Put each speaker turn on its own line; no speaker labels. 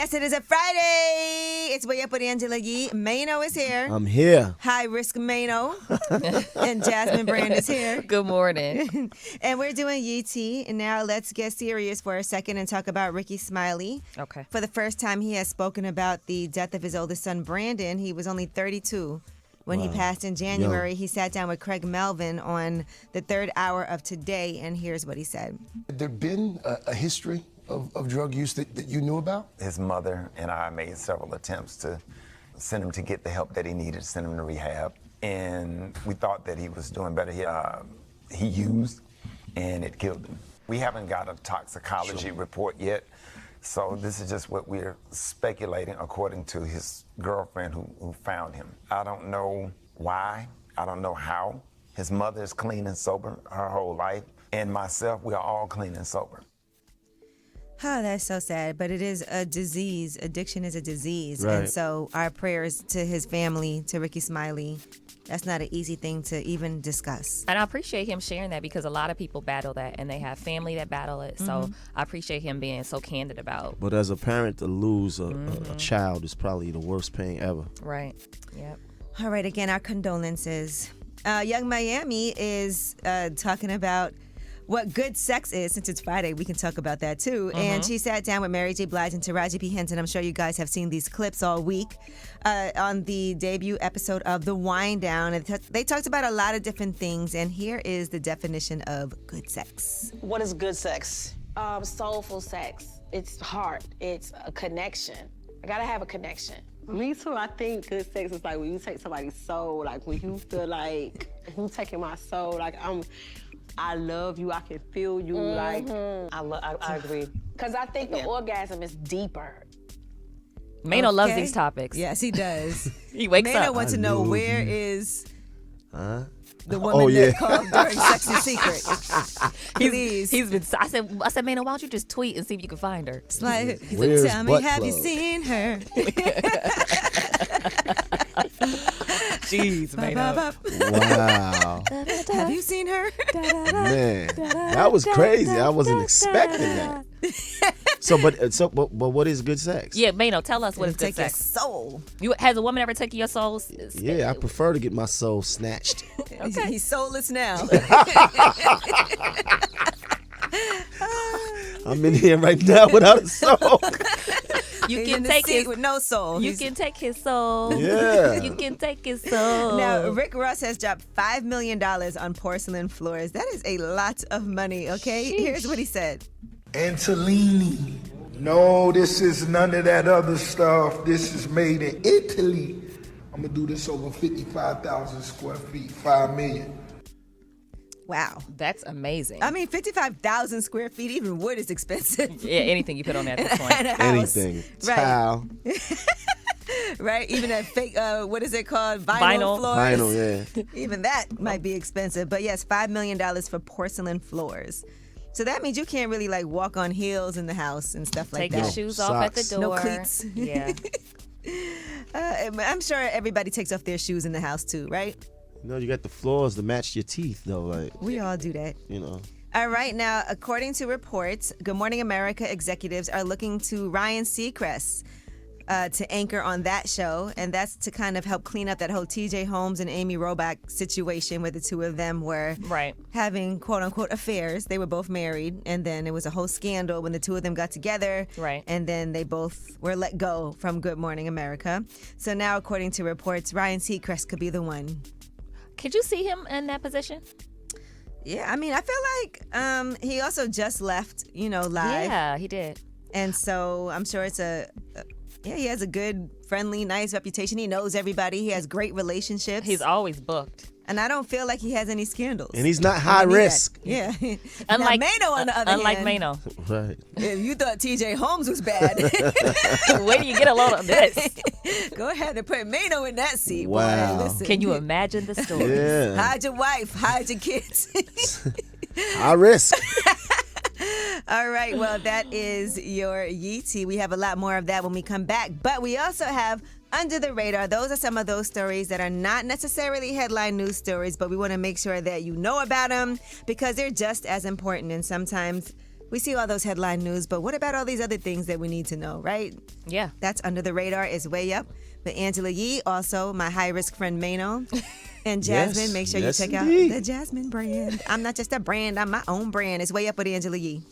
Yes, it is a Friday. It's Way Up with Angela Yee. Mano is here.
I'm here.
High Risk Mano. And Jasmine Brand is here.
Good morning.
And we're doing Yee Tea. And now let's get serious for a second and talk about Ricky Smiley.
Okay.
For the first time, he has spoken about the death of his oldest son, Brandon. He was only 32 when he passed in January. He sat down with Craig Melvin on the third hour of Today, and here's what he said.
Had there been a history of drug use that you knew about?
His mother and I made several attempts to send him to get the help that he needed, send him to rehab. And we thought that he was doing better. He used, and it killed him. We haven't got a toxicology report yet, so this is just what we're speculating according to his girlfriend who found him. I don't know why, I don't know how. His mother is clean and sober her whole life, and myself, we are all clean and sober.
Oh, that's so sad, but it is a disease. Addiction is a disease.
Right.
And so our prayers to his family, to Ricky Smiley. That's not an easy thing to even discuss.
And I appreciate him sharing that because a lot of people battle that and they have family that battle it. So I appreciate him being so candid about.
But as a parent, to lose a child is probably the worst pain ever.
Right. Yep.
All right, again, our condolences. Young Miami is talking about what good sex is. Since it's Friday, we can talk about that too. And she sat down with Mary J. Blige and Taraji P. Henson. I'm sure you guys have seen these clips all week on the debut episode of The Wind Down. And they talked about a lot of different things. And here is the definition of good sex.
What is good sex? Soulful sex. It's heart. It's a connection. I gotta have a connection.
Me too. I think good sex is like when you take somebody's soul. Like when you feel like you taking my soul. Like I love you. I can feel you. Like I agree.
Because I think the orgasm is deeper.
Mano loves these topics.
Yes, he does.
He wakes
Mano
up.
wants to
I
know
love
where
you.
is the
Oh,
woman
yeah.
that called during Sex and Secret. Please.
He's been. I said, Mano, why don't you just tweet and see if you can find her?
It's like,
Where's
tell me,
Butt
have you
Plug?
seen her?
Jeez, Mano.
Wow.
Have you seen her?
Man, that was crazy. I wasn't expecting that. But what is good sex?
Yeah, Mano, tell us what is good
Take your
sex.
soul.
Has a woman ever taken your soul?
Yeah, I prefer to get my soul snatched.
Okay. He's soulless now.
I'm in here right now without a soul.
You
He's
can
in the
take
seat
his.
with no soul.
You can take his soul.
Yeah.
You can take his soul.
Now, Rick Ross has dropped $5 million on porcelain floors. That is a lot of money, okay? Here's what he said.
Antolini. No, this is none of that other stuff. This is made in Italy. I'm gonna do this over 55,000 square feet, 5 million.
Wow.
That's amazing.
I mean, 55,000 square feet, even wood is expensive.
Yeah, anything you put on that at this point.
And a house.
Anything.
Right.
Towel.
Right? Even that fake, what is it called? Vinyl floors.
Vinyl, yeah.
Even that might be expensive. But yes, $5 million for porcelain floors. So that means you can't really like walk on heels in the house and stuff like
Take
that.
your shoes off at the
Socks.
door.
No cleats.
Yeah.
I'm sure everybody takes off their shoes in the house too, right?
You know, you got the floors to match your teeth, though. Like,
We all do that.
you know.
All right, now, according to reports, Good Morning America executives are looking to Ryan Seacrest to anchor on that show, and that's to kind of help clean up that whole TJ Holmes and Amy Robach situation where the two of them were
Right.
having quote-unquote affairs. They were both married, and then it was a whole scandal when the two of them got together.
Right.
And then they both were let go from Good Morning America. So now, according to reports, Ryan Seacrest could be the one.
Could you see him in that position?
Yeah, I mean, I feel like he also just left, live.
Yeah, he did.
And so I'm sure it's he has a good, friendly, nice reputation. He knows everybody. He has great relationships.
He's always booked.
And I don't feel like he has any scandals.
And he's not high risk.
Yeah.
Unlike
now, Mano, on the other
unlike
hand,
Mano.
Right.
if you thought TJ Holmes was bad,
Where do you get a load of this?
go ahead and put Mano in that seat.
Wow.
Boy. Listen.
Can you imagine the story?
Yeah.
Hide your wife, hide your kids.
High risk.
All right, well, that is your Yee Tea. We have a lot more of that when we come back. But we also have Under the Radar. Those are some of those stories that are not necessarily headline news stories, but we want to make sure that you know about them because they're just as important. And sometimes We see all those headline news, but what about all these other things that we need to know, right?
Yeah.
That's under the radar is way up. But Angela Yee, also my high-risk friend Mano, and Jasmine,
Yes,
make sure
yes,
you check
indeed.
out the Jasmine brand. I'm not just a brand, I'm my own brand. It's way up with Angela Yee.